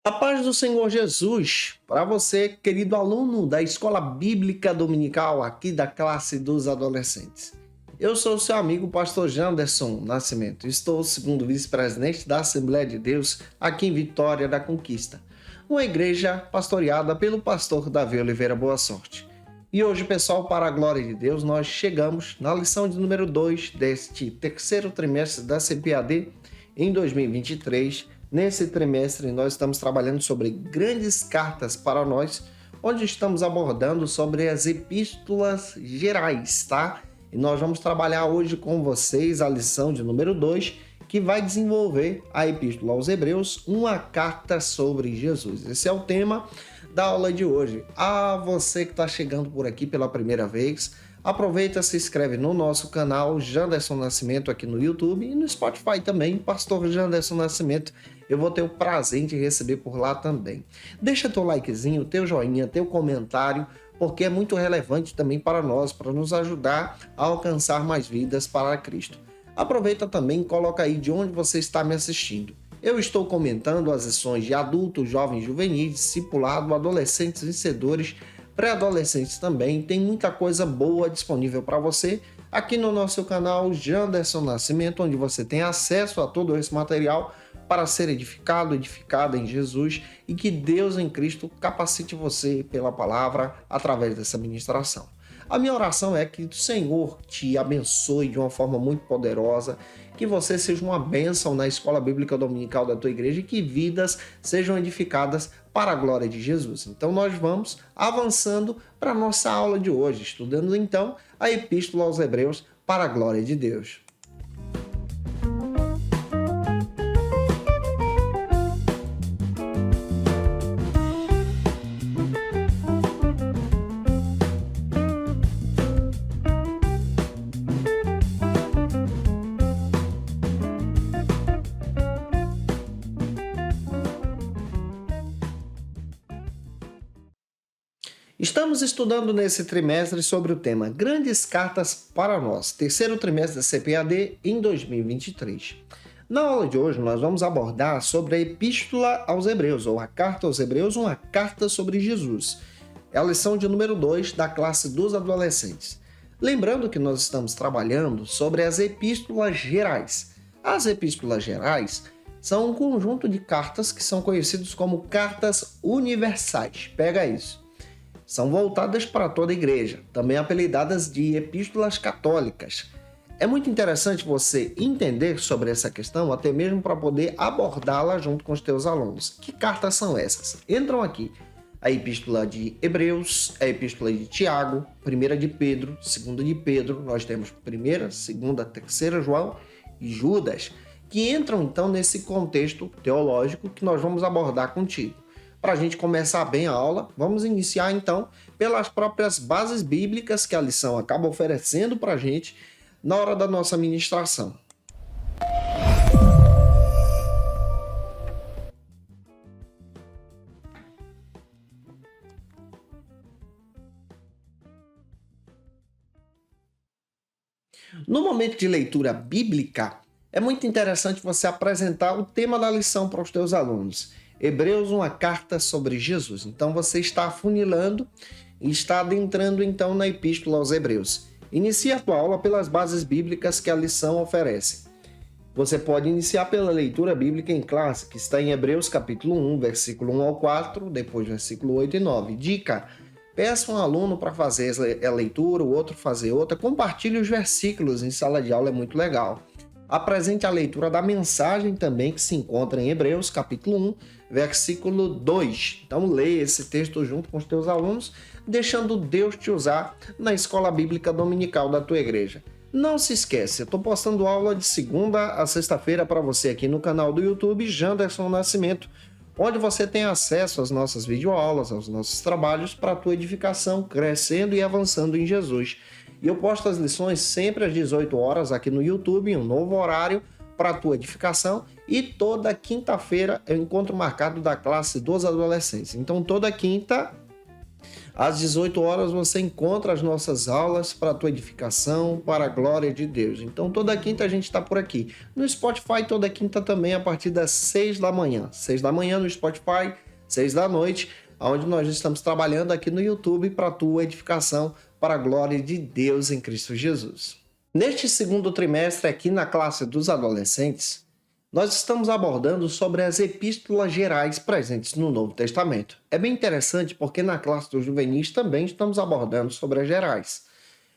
A paz do Senhor Jesus, para você, querido aluno da Escola Bíblica Dominical, aqui da classe dos adolescentes. Eu sou seu amigo pastor Janderson Nascimento, estou segundo vice-presidente da Assembleia de Deus aqui em Vitória da Conquista, uma igreja pastoreada pelo pastor Davi Oliveira Boa Sorte. E hoje, pessoal, para a glória de Deus, nós chegamos na lição de número 2 deste terceiro trimestre da CPAD em 2023. Nesse trimestre, nós estamos trabalhando sobre grandes cartas para nós, onde estamos abordando sobre as epístolas gerais, tá? E nós vamos trabalhar hoje com vocês a lição de número 2, que vai desenvolver a epístola aos Hebreus, uma carta sobre Jesus. Esse é o tema da aula de hoje. A você que está chegando por aqui pela primeira vez, aproveita, se inscreve no nosso canal Janderson Nascimento aqui no YouTube e no Spotify também, Pastor Janderson Nascimento. Eu vou ter o prazer de receber por lá também. Deixa teu likezinho, teu joinha, teu comentário, porque é muito relevante também para nós, para nos ajudar a alcançar mais vidas para Cristo. Aproveita também e coloca aí de onde você está me assistindo. Eu estou comentando as lições de adultos, jovens, juvenis, discipulado, adolescentes, vencedores, pré-adolescentes também. Tem muita coisa boa disponível para você aqui no nosso canal Janderson Nascimento, onde você tem acesso a todo esse material para ser edificado, edificada em Jesus, e que Deus em Cristo capacite você pela palavra através dessa ministração. A minha oração é que o Senhor te abençoe de uma forma muito poderosa, que você seja uma bênção na Escola Bíblica Dominical da tua igreja e que vidas sejam edificadas para a glória de Jesus. Então nós vamos avançando para a nossa aula de hoje, estudando então a Epístola aos Hebreus para a glória de Deus. Estamos estudando nesse trimestre sobre o tema Grandes Cartas para Nós, terceiro trimestre da CPAD em 2023. Na aula de hoje nós vamos abordar sobre a Epístola aos Hebreus, ou a Carta aos Hebreus, uma carta sobre Jesus. É a lição de número 2 da classe dos adolescentes. Lembrando que nós estamos trabalhando sobre as epístolas gerais. As epístolas gerais são um conjunto de cartas que são conhecidos como cartas universais. Pega isso. São voltadas para toda a igreja, também apelidadas de epístolas católicas. É muito interessante você entender sobre essa questão, até mesmo para poder abordá-la junto com os teus alunos. Que cartas são essas? Entram aqui a epístola de Hebreus, a epístola de Tiago, primeira de Pedro, segunda de Pedro, nós temos primeira, segunda, terceira João e Judas, que entram então nesse contexto teológico que nós vamos abordar contigo. Para a gente começar bem a aula, vamos iniciar então pelas próprias bases bíblicas que a lição acaba oferecendo para a gente na hora da nossa ministração. No momento de leitura bíblica, é muito interessante você apresentar o tema da lição para os teus alunos. Hebreus, uma carta sobre Jesus. Então você está afunilando e está adentrando então na Epístola aos Hebreus. Inicie a tua aula pelas bases bíblicas que a lição oferece. Você pode iniciar pela leitura bíblica em classe, que está em Hebreus capítulo 1, versículo 1 ao 4, depois versículo 8 e 9. Dica: peça um aluno para fazer a leitura, o outro fazer outra. Compartilhe os versículos em sala de aula, é muito legal. Apresente a leitura da mensagem também, que se encontra em Hebreus, capítulo 1, versículo 2. Então, leia esse texto junto com os teus alunos, deixando Deus te usar na Escola Bíblica Dominical da tua igreja. Não se esquece, eu estou postando aula de segunda a sexta-feira para você aqui no canal do YouTube Janderson Nascimento, onde você tem acesso às nossas videoaulas, aos nossos trabalhos para a tua edificação, crescendo e avançando em Jesus. E eu posto as lições sempre às 18 horas aqui no YouTube, em um novo horário para a tua edificação. E toda quinta-feira é o encontro marcado da classe dos adolescentes. Então, toda quinta, Às 18 horas você encontra as nossas aulas para a tua edificação, para a glória de Deus. Então toda quinta a gente está por aqui. No Spotify toda quinta também a partir das 6 da manhã. 6 da manhã no Spotify, 6 da noite, onde nós estamos trabalhando aqui no YouTube para a tua edificação, para a glória de Deus em Cristo Jesus. Neste segundo trimestre aqui na classe dos adolescentes, nós estamos abordando sobre as epístolas gerais presentes no Novo Testamento. É bem interessante porque na classe dos juvenis também estamos abordando sobre as gerais.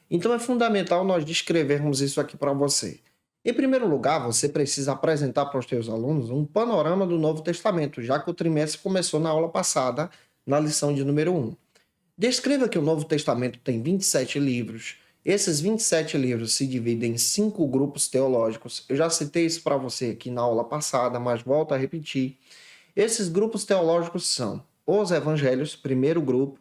Então é fundamental nós descrevermos isso aqui para você. Em primeiro lugar, você precisa apresentar para os seus alunos um panorama do Novo Testamento, já que o trimestre começou na aula passada, na lição de número 1. Descreva que o Novo Testamento tem 27 livros. Esses 27 livros se dividem em 5 grupos teológicos. Eu já citei isso para você aqui na aula passada, mas volto a repetir. Esses grupos teológicos são os evangelhos, primeiro grupo,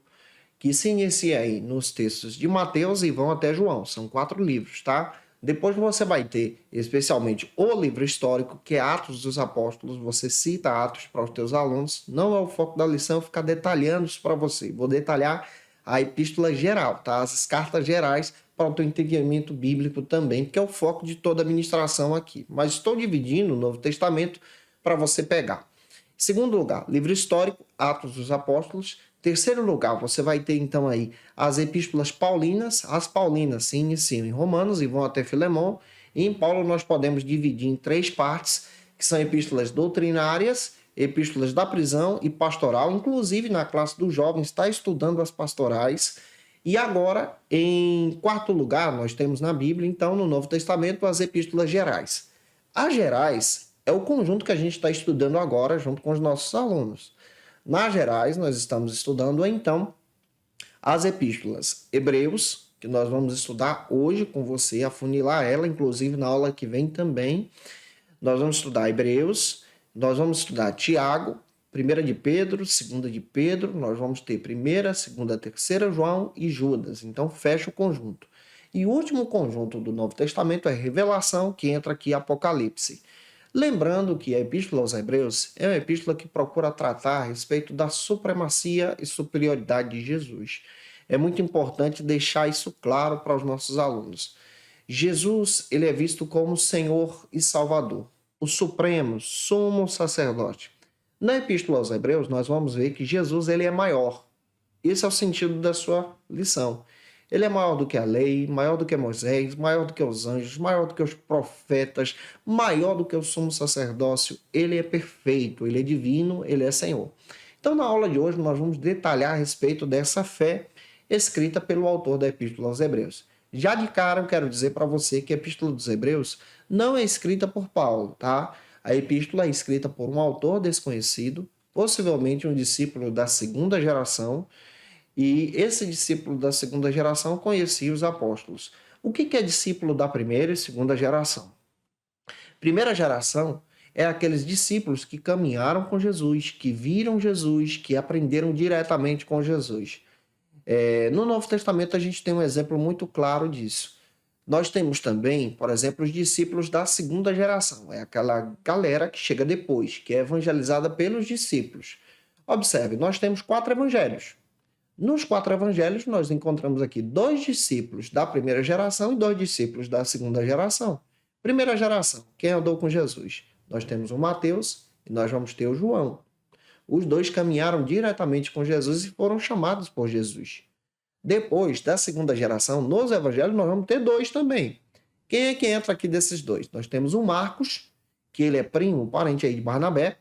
que se inicia aí nos textos de Mateus e vão até João. São 4 livros, tá? Depois você vai ter, especialmente, o livro histórico, que é Atos dos Apóstolos. Você cita Atos para os teus alunos. Não é o foco da lição ficar detalhando isso para você. Vou detalhar a epístola geral, tá? As cartas gerais para o teu entendimento bíblico também, que é o foco de toda a ministração aqui. Mas estou dividindo o Novo Testamento para você pegar. Segundo lugar, livro histórico, Atos dos Apóstolos. Terceiro lugar, você vai ter então aí as epístolas paulinas. As paulinas se iniciam em Romanos e vão até Filemão. E em Paulo nós podemos dividir em 3 partes, que são epístolas doutrinárias, epístolas da prisão e pastoral. Inclusive na classe dos jovens está estudando as pastorais. E agora, em quarto lugar, nós temos na Bíblia, então, no Novo Testamento, as epístolas gerais. As gerais é o conjunto que a gente está estudando agora, junto com os nossos alunos. Nas gerais, nós estamos estudando, então, as epístolas Hebreus, que nós vamos estudar hoje com você, afunilar ela, inclusive na aula que vem também. Nós vamos estudar Hebreus, nós vamos estudar Tiago, 1 de Pedro, 2 de Pedro, nós vamos ter 1ª, 2ª, 3ª João e Judas. Então, fecha o conjunto. E o último conjunto do Novo Testamento é Revelação, que entra aqui Apocalipse. Lembrando que a Epístola aos Hebreus é uma epístola que procura tratar a respeito da supremacia e superioridade de Jesus. É muito importante deixar isso claro para os nossos alunos. Jesus, ele é visto como Senhor e Salvador, o Supremo, Sumo Sacerdote. Na Epístola aos Hebreus, nós vamos ver que Jesus ele é maior. Esse é o sentido da sua lição. Ele é maior do que a lei, maior do que Moisés, maior do que os anjos, maior do que os profetas, maior do que o sumo sacerdócio. Ele é perfeito, ele é divino, ele é Senhor. Então, na aula de hoje, nós vamos detalhar a respeito dessa fé escrita pelo autor da Epístola aos Hebreus. Já de cara, eu quero dizer para você que a Epístola dos Hebreus não é escrita por Paulo, tá? A epístola é escrita por um autor desconhecido, possivelmente um discípulo da 2ª geração, e esse discípulo da 2ª geração conhecia os apóstolos. O que é discípulo da 1ª e 2ª geração? Primeira geração é aqueles discípulos que caminharam com Jesus, que viram Jesus, que aprenderam diretamente com Jesus. No Novo Testamento a gente tem um exemplo muito claro disso. Nós temos também, por exemplo, os discípulos da 2ª geração. É aquela galera que chega depois, que é evangelizada pelos discípulos. Observe, nós temos 4 evangelhos. Nos 4 evangelhos, nós encontramos aqui 2 discípulos da 1ª geração e 2 discípulos da 2ª geração. Primeira geração, quem andou com Jesus? Nós temos o Mateus e nós vamos ter o João. Os 2 caminharam diretamente com Jesus e foram chamados por Jesus. Depois, da 2ª geração, nos evangelhos, nós vamos ter 2 também. Quem é que entra aqui desses 2? Nós temos o Marcos, que ele é primo, parente aí de Barnabé,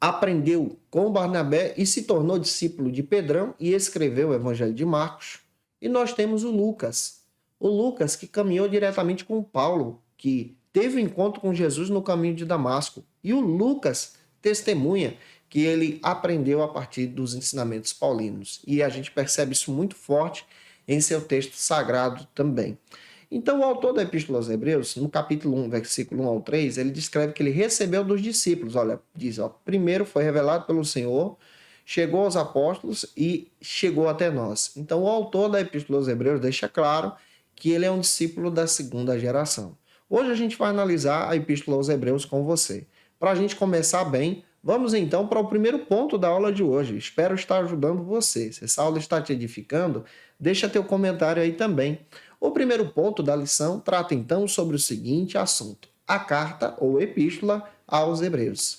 aprendeu com Barnabé e se tornou discípulo de Pedrão e escreveu o evangelho de Marcos. E nós temos o Lucas que caminhou diretamente com Paulo, que teve um encontro com Jesus no caminho de Damasco. E o Lucas testemunha que ele aprendeu a partir dos ensinamentos paulinos. E a gente percebe isso muito forte em seu texto sagrado também. Então, o autor da Epístola aos Hebreus, no capítulo 1, versículo 1 ao 3, ele descreve que ele recebeu dos discípulos. Olha, diz, primeiro foi revelado pelo Senhor, chegou aos apóstolos e chegou até nós. Então, o autor da Epístola aos Hebreus deixa claro que ele é um discípulo da 2ª geração. Hoje a gente vai analisar a Epístola aos Hebreus com você. Para a gente começar bem, Vamos então para o primeiro ponto da aula de hoje. Espero estar ajudando você. Se essa aula está te edificando, deixa teu comentário aí também. O primeiro ponto da lição trata então sobre o seguinte assunto: a carta ou epístola aos Hebreus.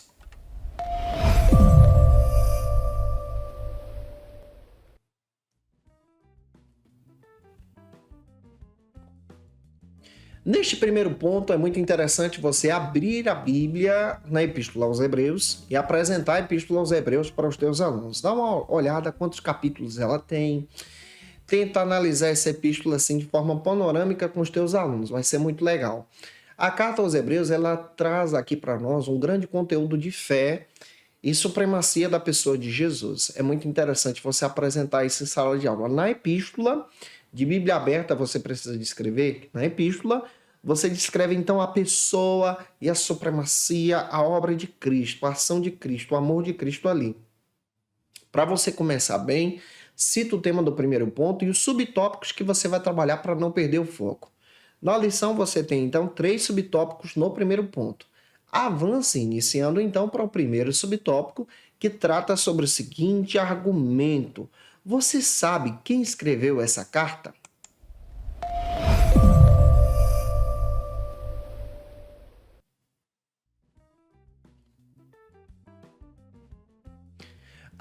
Neste primeiro ponto, é muito interessante você abrir a Bíblia na Epístola aos Hebreus e apresentar a Epístola aos Hebreus para os teus alunos. Dá uma olhada quantos capítulos ela tem. Tenta analisar essa epístola assim de forma panorâmica com os teus alunos. Vai ser muito legal. A carta aos Hebreus, ela traz aqui para nós um grande conteúdo de fé e supremacia da pessoa de Jesus. É muito interessante você apresentar isso em sala de aula. Na epístola, de Bíblia aberta, você precisa descrever. Na epístola, você descreve então a pessoa e a supremacia, a obra de Cristo, a ação de Cristo, o amor de Cristo ali. Para você começar bem, cita o tema do primeiro ponto e os subtópicos que você vai trabalhar para não perder o foco. Na lição você tem então 3 subtópicos no primeiro ponto. Avance iniciando então para o primeiro subtópico, que trata sobre o seguinte argumento: você sabe quem escreveu essa carta?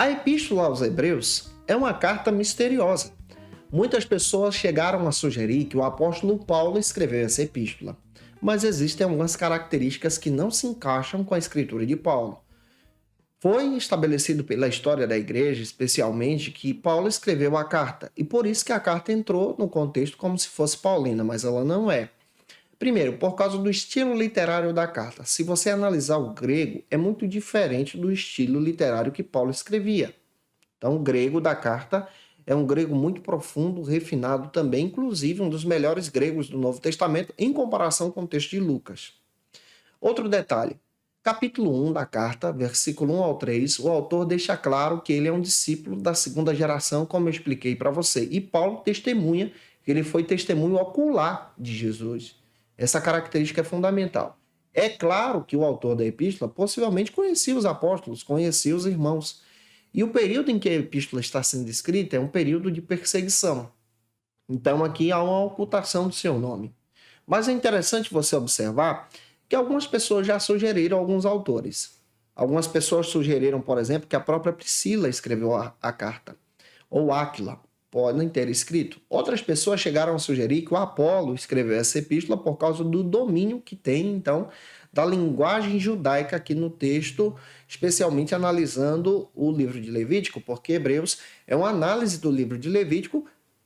A Epístola aos Hebreus é uma carta misteriosa. Muitas pessoas chegaram a sugerir que o apóstolo Paulo escreveu essa epístola, mas existem algumas características que não se encaixam com a escritura de Paulo. Foi estabelecido pela história da igreja, especialmente, que Paulo escreveu a carta, e por isso que a carta entrou no contexto como se fosse paulina, mas ela não é. Primeiro, por causa do estilo literário da carta. Se você analisar o grego, é muito diferente do estilo literário que Paulo escrevia. Então, o grego da carta é um grego muito profundo, refinado também, inclusive um dos melhores gregos do Novo Testamento, em comparação com o texto de Lucas. Outro detalhe. Capítulo 1 da carta, versículo 1 ao 3, o autor deixa claro que ele é um discípulo da segunda geração, como eu expliquei para você. E Paulo testemunha que ele foi testemunho ocular de Jesus. Essa característica é fundamental. É claro que o autor da epístola possivelmente conhecia os apóstolos, conhecia os irmãos. E o período em que a epístola está sendo escrita é um período de perseguição. Então aqui há uma ocultação do seu nome. Mas é interessante você observar que algumas pessoas já sugeriram alguns autores. Algumas pessoas sugeriram, por exemplo, que a própria Priscila escreveu a carta, ou Áquila podem ter escrito. Outras pessoas chegaram a sugerir que o Apolo escreveu essa epístola por causa do domínio que tem, então, da linguagem judaica aqui no texto, especialmente analisando o livro de Levítico, porque Hebreus é uma análise do livro de Levítico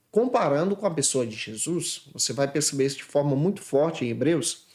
comparando com a pessoa de Jesus. Você vai perceber isso de forma muito forte em Hebreus.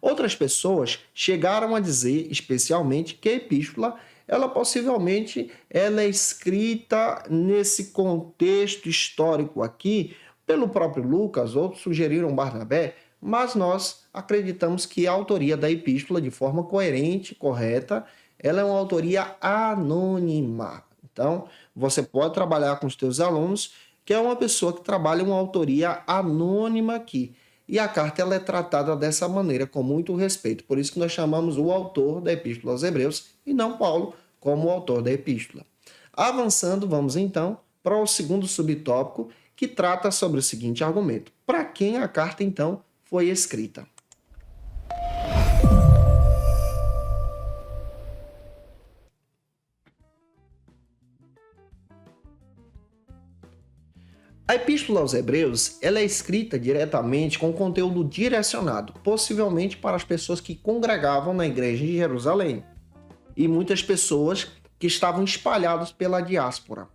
Outras pessoas chegaram a dizer, especialmente, que a epístola, ela possivelmente ela é escrita nesse contexto histórico aqui pelo próprio Lucas, outros sugeriram Barnabé, mas nós acreditamos que a autoria da epístola, de forma coerente, correta, ela é uma autoria anônima. Então, você pode trabalhar com os teus alunos, que é uma pessoa que trabalha uma autoria anônima aqui. E a carta ela é tratada dessa maneira, com muito respeito. Por isso que nós chamamos o autor da Epístola aos Hebreus, e não Paulo, como o autor da Epístola. Avançando, vamos então para o segundo subtópico, que trata sobre o seguinte argumento: para quem a carta, então, foi escrita? A Epístola aos Hebreus ela é escrita diretamente com conteúdo direcionado, possivelmente para as pessoas que congregavam na igreja de Jerusalém e muitas pessoas que estavam espalhadas pela diáspora.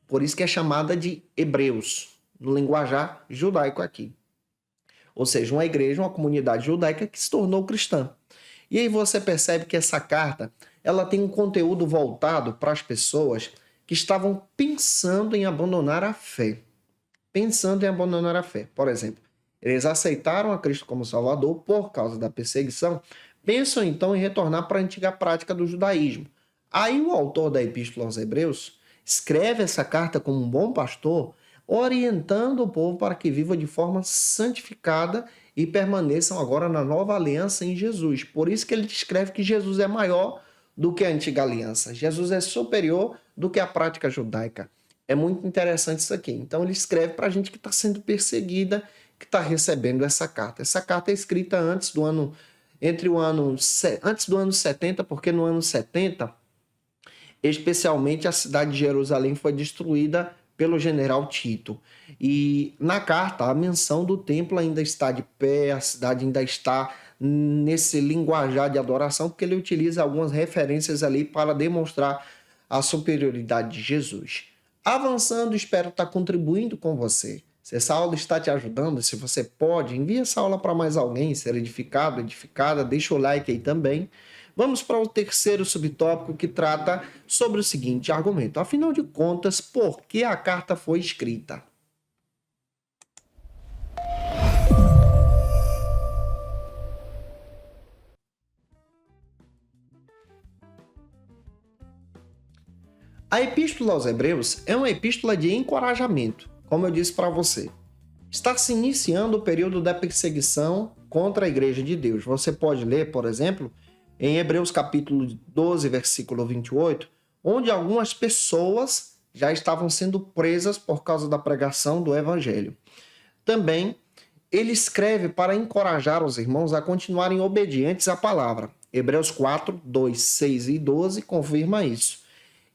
Por isso que é chamada de Hebreus, no linguajar judaico aqui. Ou seja, uma igreja, uma comunidade judaica que se tornou cristã. E aí você percebe que essa carta ela tem um conteúdo voltado para as pessoas que estavam pensando em abandonar a fé. Por exemplo, eles aceitaram a Cristo como Salvador por causa da perseguição, pensam então em retornar para a antiga prática do judaísmo. Aí o autor da Epístola aos Hebreus escreve essa carta como um bom pastor, orientando o povo para que viva de forma santificada e permaneçam agora na nova aliança em Jesus. Por isso que ele descreve que Jesus é maior do que a antiga aliança. Jesus é superior do que a prática judaica. É muito interessante isso aqui. Então ele escreve para a gente que está sendo perseguida, que está recebendo essa carta. Essa carta é escrita antes do ano 70, porque no ano 70, especialmente a cidade de Jerusalém foi destruída pelo general Tito. E na carta, a menção do templo ainda está de pé, a cidade ainda está nesse linguajar de adoração, porque ele utiliza algumas referências ali para demonstrar a superioridade de Jesus. Avançando, espero estar contribuindo com você. Se essa aula está te ajudando, se você pode, envie essa aula para mais alguém, ser edificado, edificada, deixa o like aí também. Vamos para o terceiro subtópico que trata sobre o seguinte argumento. Afinal de contas, por que a carta foi escrita? A Epístola aos Hebreus é uma epístola de encorajamento, como eu disse para você. Está se iniciando o período da perseguição contra a Igreja de Deus. Você pode ler, por exemplo, em Hebreus capítulo 12, versículo 28, onde algumas pessoas já estavam sendo presas por causa da pregação do Evangelho. Também, ele escreve para encorajar os irmãos a continuarem obedientes à palavra. Hebreus 4, 2, 6 e 12 confirma isso.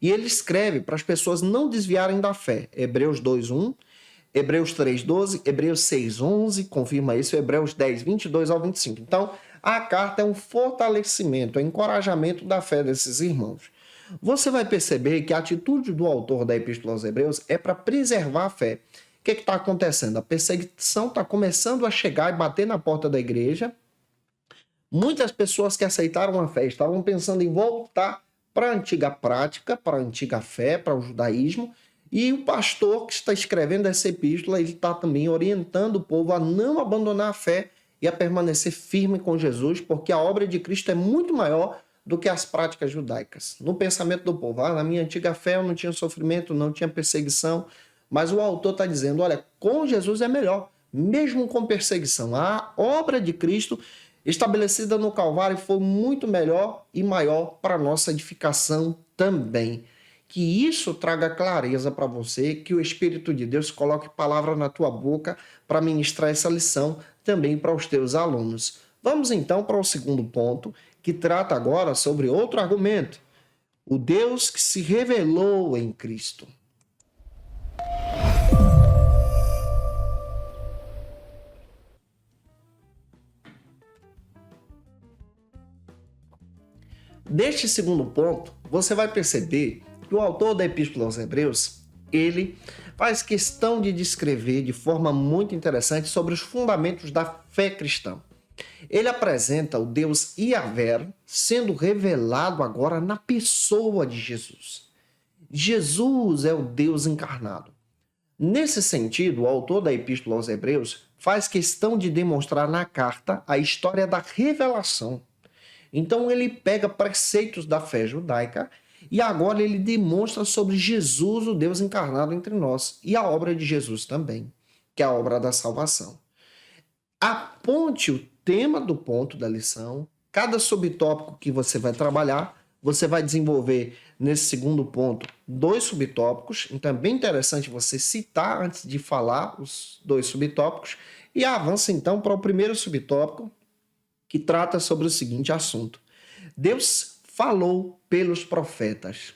E ele escreve para as pessoas não desviarem da fé. Hebreus 2, 1, Hebreus 3, 12, Hebreus 6, 11, confirma isso, Hebreus 10, 22 ao 25. Então, a carta é um fortalecimento, é um encorajamento da fé desses irmãos. Você vai perceber que a atitude do autor da Epístola aos Hebreus é para preservar a fé. O que está acontecendo? A perseguição está começando a chegar e bater na porta da igreja. Muitas pessoas que aceitaram a fé estavam pensando em voltar para a antiga prática, para a antiga fé, para o judaísmo, e o pastor que está escrevendo essa epístola, ele está também orientando o povo a não abandonar a fé e a permanecer firme com Jesus, porque a obra de Cristo é muito maior do que as práticas judaicas. No pensamento do povo, na minha antiga fé eu não tinha sofrimento, não tinha perseguição, mas o autor está dizendo, olha, com Jesus é melhor, mesmo com perseguição. A obra de Cristo estabelecida no Calvário foi muito melhor e maior para a nossa edificação também. Que isso traga clareza para você, que o Espírito de Deus coloque palavra na tua boca para ministrar essa lição também para os teus alunos. Vamos então para o segundo ponto, que trata agora sobre outro argumento. O Deus que se revelou em Cristo. Neste segundo ponto, você vai perceber que o autor da Epístola aos Hebreus, ele faz questão de descrever de forma muito interessante sobre os fundamentos da fé cristã. Ele apresenta o Deus Yahvé sendo revelado agora na pessoa de Jesus. Jesus é o Deus encarnado. Nesse sentido, o autor da Epístola aos Hebreus faz questão de demonstrar na carta a história da revelação. Então ele pega preceitos da fé judaica e agora ele demonstra sobre Jesus, o Deus encarnado entre nós, e a obra de Jesus também, que é a obra da salvação. Aponte o tema do ponto da lição, cada subtópico que você vai trabalhar, você vai desenvolver nesse segundo ponto 2 subtópicos, então é bem interessante você citar antes de falar os 2 subtópicos, e avança então para o primeiro subtópico, que trata sobre o seguinte assunto. Deus falou pelos profetas.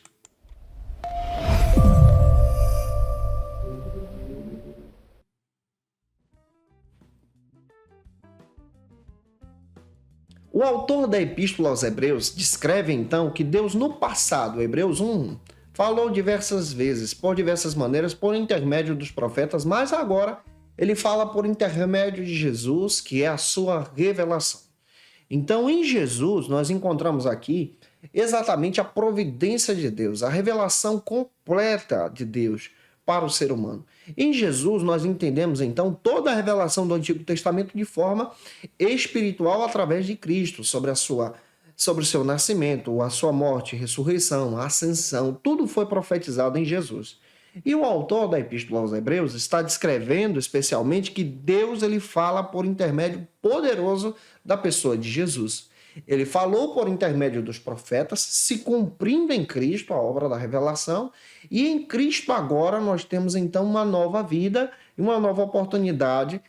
O autor da Epístola aos Hebreus descreve então que Deus no passado, Hebreus 1, falou diversas vezes, por diversas maneiras, por intermédio dos profetas, mas agora ele fala por intermédio de Jesus, que é a sua revelação. Então, em Jesus, nós encontramos aqui exatamente a providência de Deus, a revelação completa de Deus para o ser humano. Em Jesus, nós entendemos, então, toda a revelação do Antigo Testamento de forma espiritual através de Cristo, sobre o seu nascimento, a sua morte, ressurreição, a ascensão, tudo foi profetizado em Jesus. E o autor da Epístola aos Hebreus está descrevendo especialmente que Deus ele fala por intermédio poderoso da pessoa de Jesus. Ele falou por intermédio dos profetas, se cumprindo em Cristo a obra da revelação, e em Cristo agora nós temos então uma nova vida e uma nova oportunidade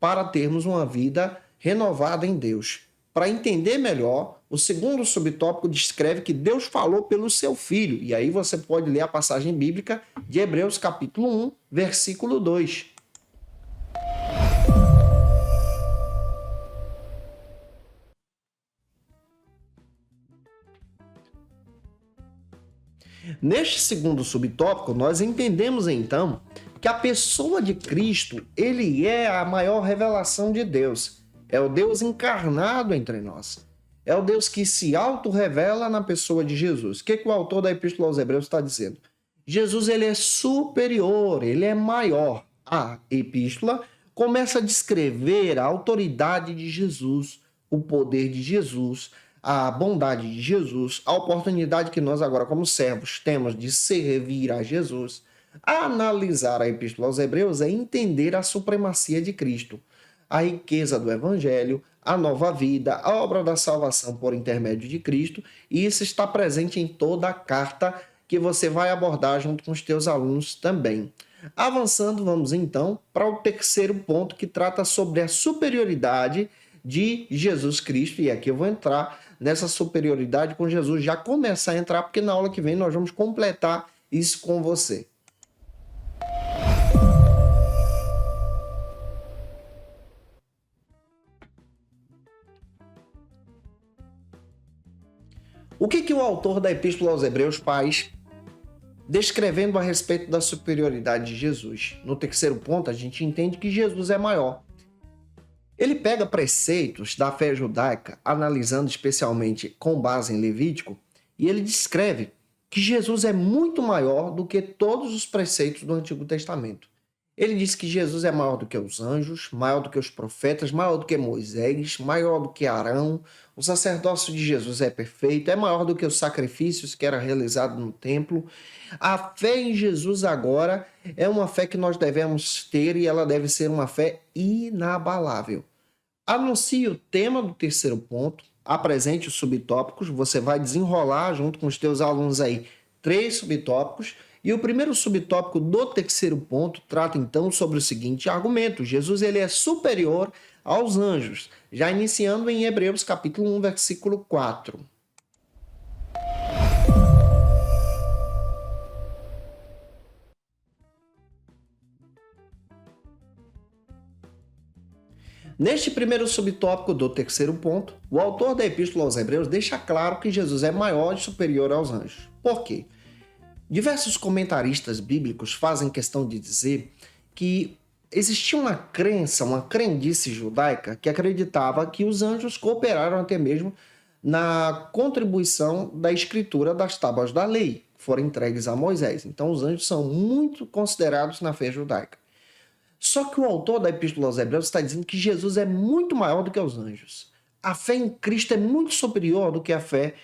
para termos uma vida renovada em Deus. Para entender melhor, o segundo subtópico descreve que Deus falou pelo seu Filho. E aí você pode ler a passagem bíblica de Hebreus capítulo 1, versículo 2. Neste segundo subtópico, nós entendemos então que a pessoa de Cristo, ele é a maior revelação de Deus. É o Deus encarnado entre nós. É o Deus que se auto-revela na pessoa de Jesus. O que o autor da Epístola aos Hebreus está dizendo? Jesus, ele é superior, ele é maior. A Epístola começa a descrever a autoridade de Jesus, o poder de Jesus, a bondade de Jesus, a oportunidade que nós agora, como servos, temos de servir a Jesus. Analisar a Epístola aos Hebreus é entender a supremacia de Cristo, a riqueza do Evangelho, a nova vida, a obra da salvação por intermédio de Cristo, e isso está presente em toda a carta que você vai abordar junto com os teus alunos também. Avançando, vamos então para o terceiro ponto, que trata sobre a superioridade de Jesus Cristo, e aqui eu vou entrar nessa superioridade com Jesus, já começar a entrar, porque na aula que vem nós vamos completar isso com você. O que o autor da Epístola aos Hebreus faz descrevendo a respeito da superioridade de Jesus? No terceiro ponto, a gente entende que Jesus é maior. Ele pega preceitos da fé judaica, analisando especialmente com base em Levítico, e ele descreve que Jesus é muito maior do que todos os preceitos do Antigo Testamento. Ele diz que Jesus é maior do que os anjos, maior do que os profetas, maior do que Moisés, maior do que Arão. O sacerdócio de Jesus é perfeito, é maior do que os sacrifícios que era realizado no templo. A fé em Jesus agora é uma fé que nós devemos ter, e ela deve ser uma fé inabalável. Anuncie o tema do terceiro ponto, apresente os subtópicos, você vai desenrolar junto com os teus alunos aí 3 subtópicos. E o primeiro subtópico do terceiro ponto trata então sobre o seguinte argumento: Jesus, ele é superior aos anjos, já iniciando em Hebreus capítulo 1, versículo 4. Neste primeiro subtópico do terceiro ponto, o autor da Epístola aos Hebreus deixa claro que Jesus é maior e superior aos anjos. Por quê? Diversos comentaristas bíblicos fazem questão de dizer que existia uma crença, uma crendice judaica que acreditava que os anjos cooperaram até mesmo na contribuição da escritura das tábuas da lei, que foram entregues a Moisés. Então os anjos são muito considerados na fé judaica. Só que o autor da Epístola aos Hebreus está dizendo que Jesus é muito maior do que os anjos. A fé em Cristo é muito superior do que a fé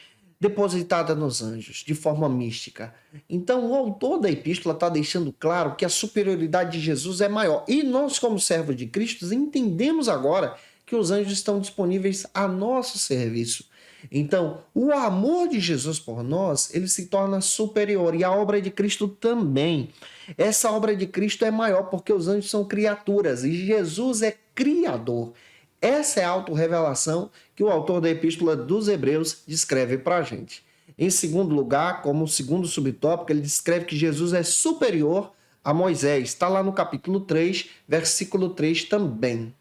depositada nos anjos, de forma mística. Então, o autor da epístola está deixando claro que a superioridade de Jesus é maior. E nós, como servos de Cristo, entendemos agora que os anjos estão disponíveis a nosso serviço. Então, o amor de Jesus por nós, ele se torna superior, e a obra de Cristo também. Essa obra de Cristo é maior porque os anjos são criaturas e Jesus é criador. Essa é a autorrevelação que o autor da Epístola dos Hebreus descreve para a gente. Em segundo lugar, como segundo subtópico, ele descreve que Jesus é superior a Moisés. Está lá no capítulo 3, versículo 3 também.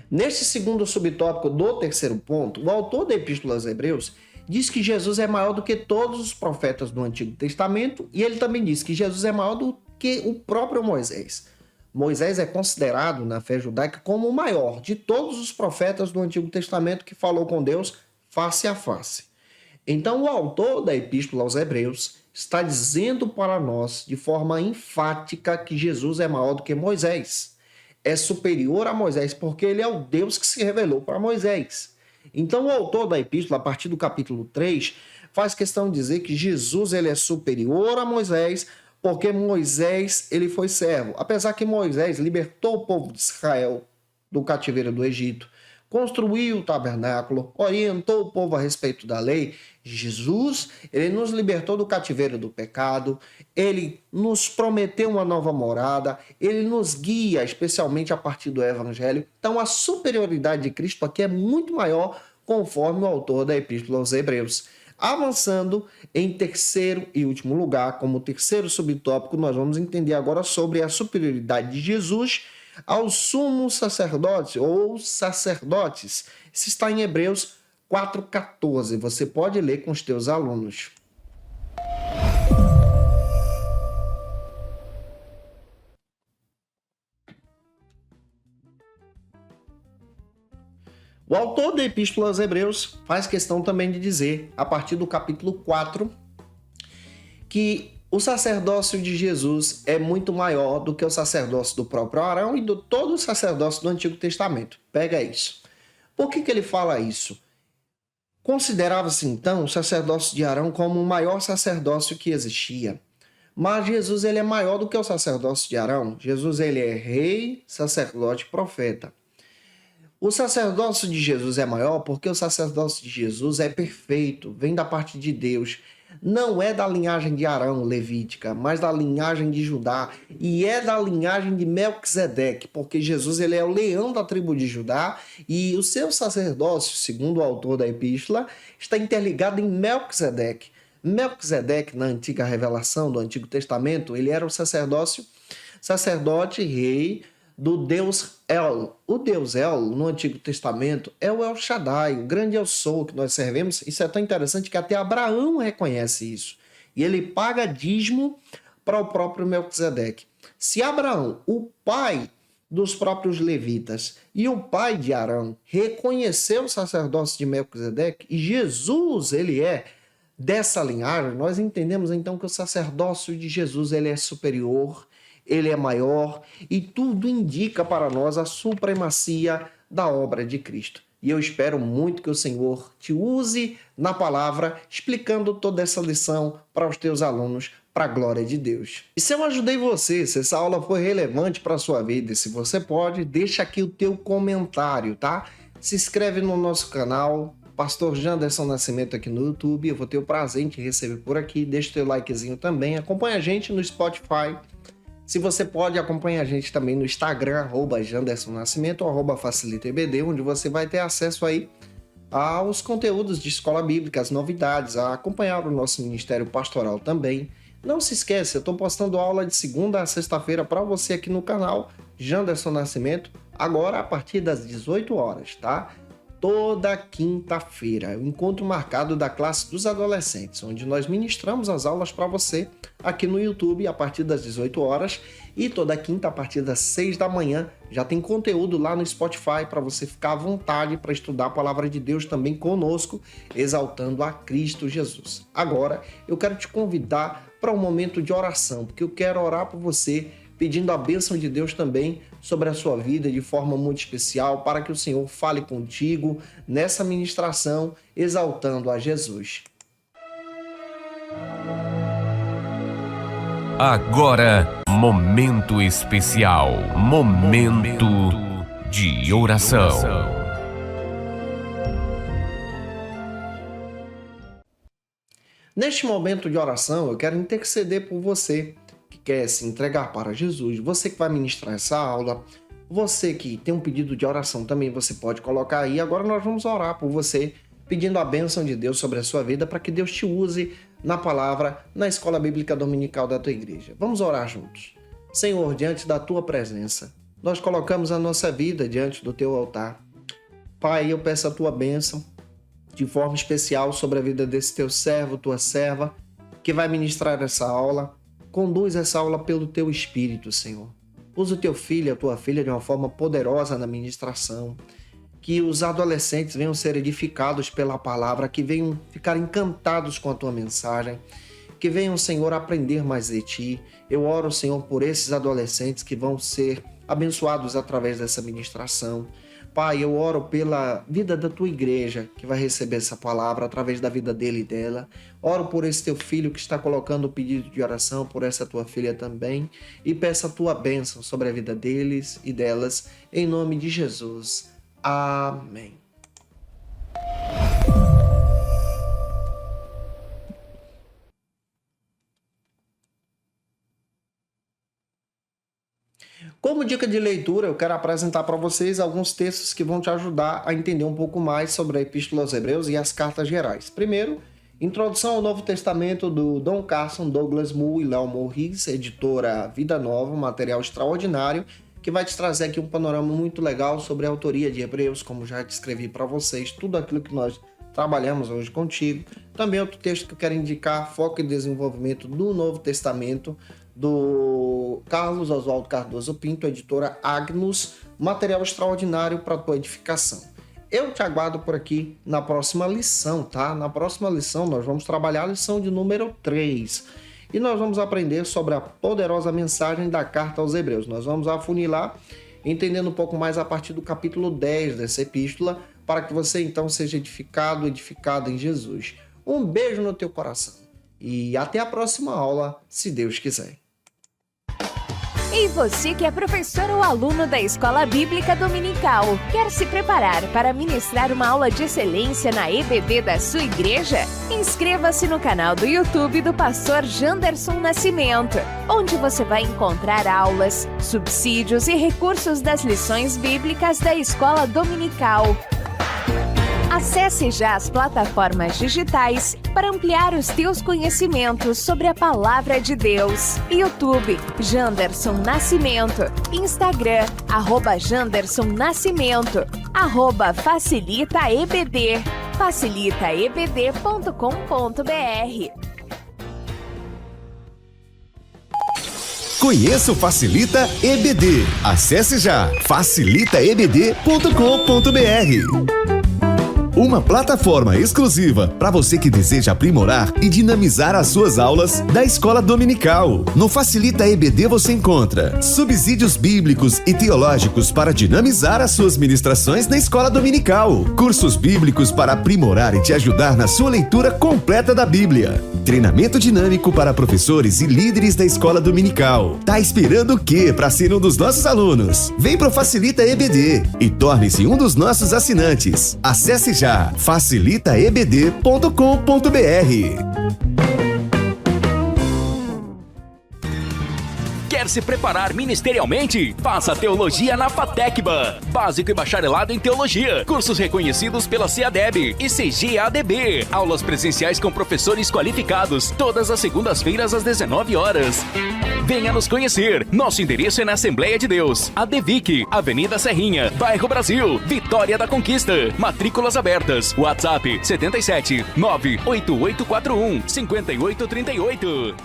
Neste segundo subtópico do terceiro ponto, o autor da Epístola aos Hebreus diz que Jesus é maior do que todos os profetas do Antigo Testamento, e ele também diz que Jesus é maior do que o próprio Moisés. Moisés é considerado na fé judaica como o maior de todos os profetas do Antigo Testamento que falou com Deus face a face. Então o autor da Epístola aos Hebreus está dizendo para nós de forma enfática que Jesus é maior do que Moisés. É superior a Moisés porque ele é o Deus que se revelou para Moisés. Então o autor da epístola, a partir do capítulo 3, faz questão de dizer que Jesus ele é superior a Moisés, porque Moisés ele foi servo. Apesar que Moisés libertou o povo de Israel do cativeiro do Egito, construiu o tabernáculo, orientou o povo a respeito da lei, Jesus, ele nos libertou do cativeiro do pecado, ele nos prometeu uma nova morada, ele nos guia, especialmente a partir do evangelho. Então a superioridade de Cristo aqui é muito maior, conforme o autor da epístola aos Hebreus. Avançando em terceiro e último lugar, como terceiro subtópico, nós vamos entender agora sobre a superioridade de Jesus aos sumos sacerdotes ou sacerdotes. Isso está em Hebreus 4,14. Você pode ler com os teus alunos. O autor da Epístola aos Hebreus faz questão também de dizer, a partir do capítulo 4, que o sacerdócio de Jesus é muito maior do que o sacerdócio do próprio Arão e de todo o sacerdócio do Antigo Testamento. Pega isso. Por que ele fala isso? Considerava-se então o sacerdócio de Arão como o maior sacerdócio que existia. Mas Jesus ele é maior do que o sacerdócio de Arão. Jesus ele é rei, sacerdote e profeta. O sacerdócio de Jesus é maior porque o sacerdócio de Jesus é perfeito, vem da parte de Deus. Não é da linhagem de Arão, levítica, mas da linhagem de Judá. E é da linhagem de Melquisedeque, porque Jesus ele é o leão da tribo de Judá e o seu sacerdócio, segundo o autor da epístola, está interligado em Melquisedeque. Melquisedeque, na antiga revelação do Antigo Testamento, ele era o sacerdote rei do Deus El. O Deus El, no Antigo Testamento, é o El Shaddai, o grande Eu Sou que nós servimos. Isso é tão interessante que até Abraão reconhece isso. E ele paga dízimo para o próprio Melquisedeque. Se Abraão, o pai dos próprios levitas e o pai de Arão, reconheceu o sacerdócio de Melquisedeque, e Jesus, ele é dessa linhagem, nós entendemos então que o sacerdócio de Jesus ele é superior, ele é maior e tudo indica para nós a supremacia da obra de Cristo. E eu espero muito que o Senhor te use na palavra, explicando toda essa lição para os teus alunos, para a glória de Deus. E se eu ajudei você, se essa aula foi relevante para a sua vida, e se você pode, deixa aqui o teu comentário, tá? Se inscreve no nosso canal, Pastor Janderson Nascimento aqui no YouTube, eu vou ter o prazer em te receber por aqui, deixa o teu likezinho também, acompanha a gente no Spotify. Se você pode, acompanha a gente também no Instagram, @JandersonNascimento, @FacilitaEBD, onde você vai ter acesso aí aos conteúdos de escola bíblica, as novidades, a acompanhar o nosso ministério pastoral também. Não se esqueça, eu estou postando aula de segunda a sexta-feira para você aqui no canal Janderson Nascimento, agora a partir das 18 horas, tá? Toda quinta-feira, o encontro marcado da classe dos adolescentes, onde nós ministramos as aulas para você aqui no YouTube a partir das 18 horas e toda quinta a partir das 6 da manhã já tem conteúdo lá no Spotify para você ficar à vontade para estudar a palavra de Deus também conosco, exaltando a Cristo Jesus. Agora, eu quero te convidar para um momento de oração, porque eu quero orar por você, pedindo a bênção de Deus também sobre a sua vida de forma muito especial, para que o Senhor fale contigo nessa ministração, exaltando a Jesus. Agora, momento especial, momento de oração. Neste momento de oração, eu quero interceder por você que quer se entregar para Jesus, você que vai ministrar essa aula, você que tem um pedido de oração também, você pode colocar aí. Agora nós vamos orar por você, pedindo a bênção de Deus sobre a sua vida, para que Deus te use na palavra, na escola bíblica dominical da tua igreja. Vamos orar juntos. Senhor, diante da tua presença, nós colocamos a nossa vida diante do teu altar. Pai, eu peço a tua bênção de forma especial sobre a vida desse teu servo, tua serva, que vai ministrar essa aula. Conduz essa aula pelo teu Espírito, Senhor. Usa o teu filho, a tua filha de uma forma poderosa na ministração. Que os adolescentes venham ser edificados pela palavra, que venham ficar encantados com a tua mensagem, que venham, Senhor, aprender mais de ti. Eu oro, Senhor, por esses adolescentes que vão ser abençoados através dessa ministração. Pai, eu oro pela vida da tua igreja, que vai receber essa palavra através da vida dele e dela. Oro por esse teu filho que está colocando o pedido de oração, por essa tua filha também. E peço a tua bênção sobre a vida deles e delas, em nome de Jesus. Amém. Como dica de leitura, eu quero apresentar para vocês alguns textos que vão te ajudar a entender um pouco mais sobre a Epístola aos Hebreus e as cartas gerais. Primeiro, Introdução ao Novo Testamento do Don Carson, Douglas Moo e Léo Morris, editora Vida Nova, um material extraordinário que vai te trazer aqui um panorama muito legal sobre a autoria de Hebreus, como já descrevi para vocês, tudo aquilo que nós trabalhamos hoje contigo. Também outro texto que eu quero indicar, Foco e Desenvolvimento do Novo Testamento, do Carlos Oswaldo Cardoso Pinto, editora Agnus, material extraordinário para a tua edificação. Eu te aguardo por aqui na próxima lição, tá? Na próxima lição nós vamos trabalhar a lição de número 3 e nós vamos aprender sobre a poderosa mensagem da carta aos Hebreus. Nós vamos afunilar, entendendo um pouco mais a partir do capítulo 10 dessa epístola, para que você então seja edificado em Jesus. Um beijo no teu coração e até a próxima aula, se Deus quiser. E você que é professor ou aluno da Escola Bíblica Dominical, quer se preparar para ministrar uma aula de excelência na EBD da sua igreja? Inscreva-se no canal do YouTube do pastor Janderson Nascimento, onde você vai encontrar aulas, subsídios e recursos das lições bíblicas da Escola Dominical. Acesse já as plataformas digitais para ampliar os teus conhecimentos sobre a Palavra de Deus. YouTube, Janderson Nascimento. Instagram, @Janderson Nascimento. @FacilitaEBD. facilitaebd.com.br. Conheça o Facilita EBD. Acesse já facilitaebd.com.br. Uma plataforma exclusiva para você que deseja aprimorar e dinamizar as suas aulas da Escola Dominical. No Facilita EBD você encontra subsídios bíblicos e teológicos para dinamizar as suas ministrações na Escola Dominical, cursos bíblicos para aprimorar e te ajudar na sua leitura completa da Bíblia, treinamento dinâmico para professores e líderes da Escola Dominical. Tá esperando o quê para ser um dos nossos alunos? Vem pro Facilita EBD e torne-se um dos nossos assinantes. Acesse já facilitaebd.com.br. Quer se preparar ministerialmente? Faça Teologia na FATECBA. Básico e bacharelado em Teologia. Cursos reconhecidos pela CEADEB e CGADB. Aulas presenciais com professores qualificados. Todas as segundas-feiras às 19 horas. Venha nos conhecer. Nosso endereço é na Assembleia de Deus, ADVIC, Avenida Serrinha, Bairro Brasil, Vitória da Conquista. Matrículas abertas. WhatsApp 77 98841 5838.